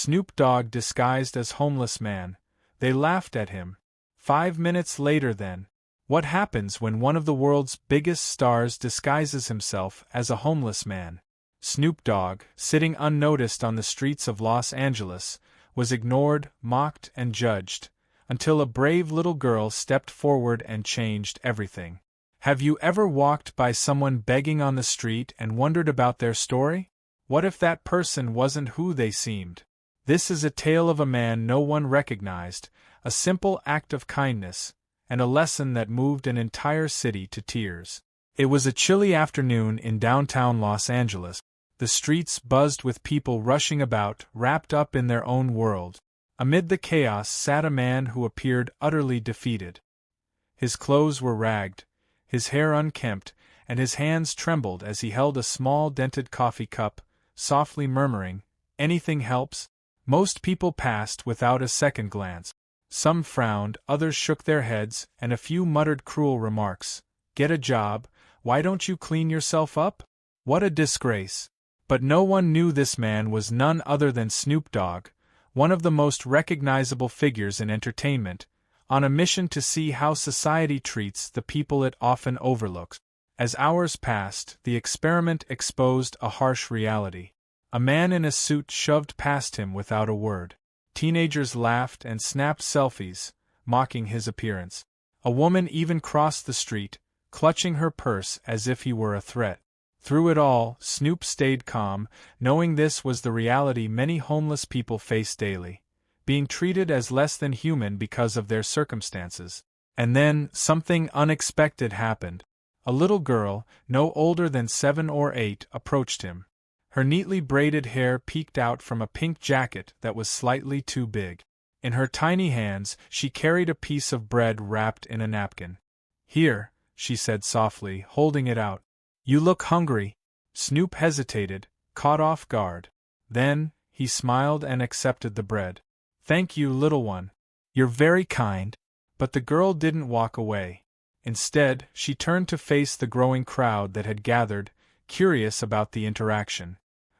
Snoop Dogg disguised as homeless man. They laughed at him. 5 minutes later then. What happens when one of the world's biggest stars disguises himself as a homeless man? Snoop Dogg, sitting unnoticed on the streets of Los Angeles, was ignored, mocked, and judged, until a brave little girl stepped forward and changed everything. Have you ever walked by someone begging on the street and wondered about their story? What if that person wasn't who they seemed? This is a tale of a man no one recognized, a simple act of kindness, and a lesson that moved an entire city to tears. It was a chilly afternoon in downtown Los Angeles. The streets buzzed with people rushing about, wrapped up in their own world. Amid the chaos sat a man who appeared utterly defeated. His clothes were ragged, his hair unkempt, and his hands trembled as he held a small dented coffee cup, softly murmuring, "Anything helps?" Most people passed without a second glance. Some frowned, others shook their heads, and a few muttered cruel remarks. "Get a job, why don't you clean yourself up? What a disgrace." But no one knew this man was none other than Snoop Dogg, one of the most recognizable figures in entertainment, on a mission to see how society treats the people it often overlooks. As hours passed, the experiment exposed a harsh reality. A man in a suit shoved past him without a word. Teenagers laughed and snapped selfies, mocking his appearance. A woman even crossed the street, clutching her purse as if he were a threat. Through it all, Snoop stayed calm, knowing this was the reality many homeless people face daily, being treated as less than human because of their circumstances. And then, something unexpected happened. A little girl, no older than 7 or 8, approached him. Her neatly braided hair peeked out from a pink jacket that was slightly too big. In her tiny hands, she carried a piece of bread wrapped in a napkin. "Here," she said softly, holding it out. "You look hungry." Snoop hesitated, caught off guard. Then, he smiled and accepted the bread. "Thank you, little one. You're very kind." But the girl didn't walk away. Instead, she turned to face the growing crowd that had gathered, curious about the interaction.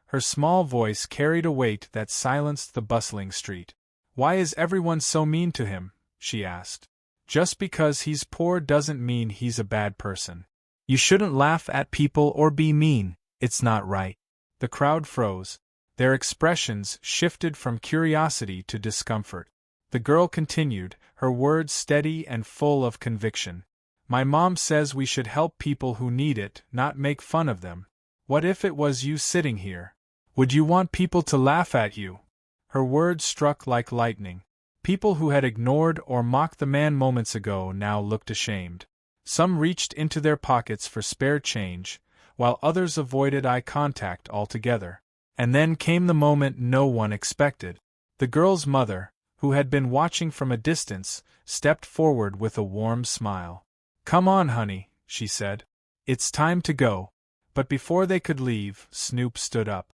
Her small voice carried a weight that silenced the bustling street. "Why is everyone so mean to him?" she asked. "Just because he's poor doesn't mean he's a bad person. You shouldn't laugh at people or be mean, it's not right." The crowd froze. Their expressions shifted from curiosity to discomfort. The girl continued, her words steady and full of conviction. "My mom says we should help people who need it, not make fun of them. What if it was you sitting here? Would you want people to laugh at you?" Her words struck like lightning. People who had ignored or mocked the man moments ago now looked ashamed. Some reached into their pockets for spare change, while others avoided eye contact altogether. And then came the moment no one expected. The girl's mother, who had been watching from a distance, stepped forward with a warm smile. "Come on, honey," she said. "It's time to go." But before they could leave, Snoop stood up.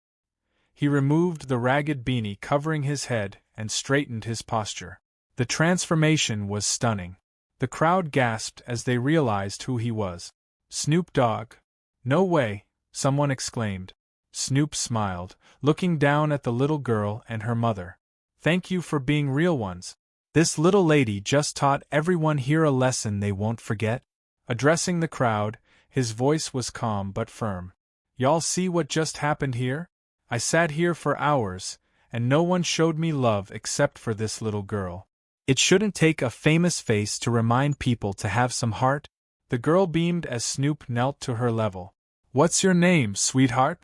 He removed the ragged beanie covering his head and straightened his posture. The transformation was stunning. The crowd gasped as they realized who he was. "Snoop Dogg." "No way," someone exclaimed. Snoop smiled, looking down at the little girl and her mother. "Thank you for being real ones. This little lady just taught everyone here a lesson they won't forget." Addressing the crowd, his voice was calm but firm. "Y'all see what just happened here? I sat here for hours, and no one showed me love except for this little girl. It shouldn't take a famous face to remind people to have some heart." The girl beamed as Snoop knelt to her level. "What's your name, sweetheart?"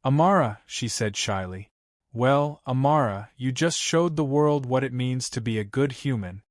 "Amara," she said shyly. "Well, Amara, you just showed the world what it means to be a good human."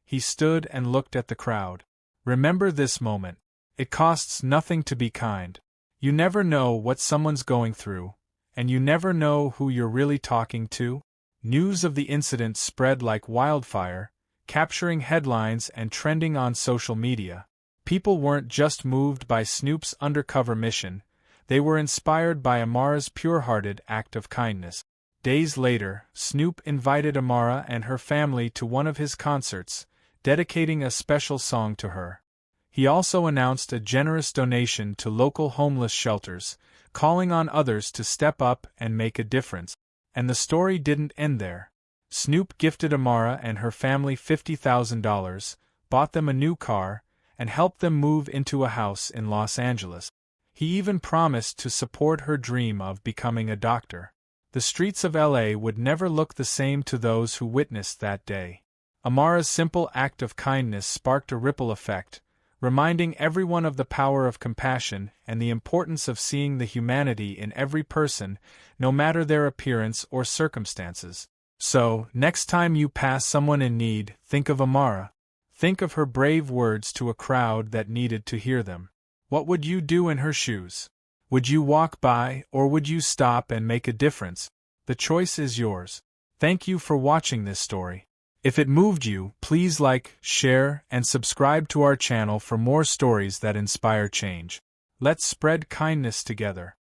He stood and looked at the crowd. "Remember this moment. It costs nothing to be kind. You never know what someone's going through, and you never know who you're really talking to." News of the incident spread like wildfire, capturing headlines and trending on social media. People weren't just moved by Snoop's undercover mission, they were inspired by Amara's pure-hearted act of kindness. Days later, Snoop invited Amara and her family to one of his concerts, dedicating a special song to her. He also announced a generous donation to local homeless shelters, calling on others to step up and make a difference. And the story didn't end there. Snoop gifted Amara and her family $50,000, bought them a new car, and helped them move into a house in Los Angeles. He even promised to support her dream of becoming a doctor. The streets of LA would never look the same to those who witnessed that day. Amara's simple act of kindness sparked a ripple effect, reminding everyone of the power of compassion and the importance of seeing the humanity in every person, no matter their appearance or circumstances. So, next time you pass someone in need, think of Amara. Think of her brave words to a crowd that needed to hear them. What would you do in her shoes? Would you walk by, or would you stop and make a difference? The choice is yours. Thank you for watching this story. If it moved you, please like, share, and subscribe to our channel for more stories that inspire change. Let's spread kindness together.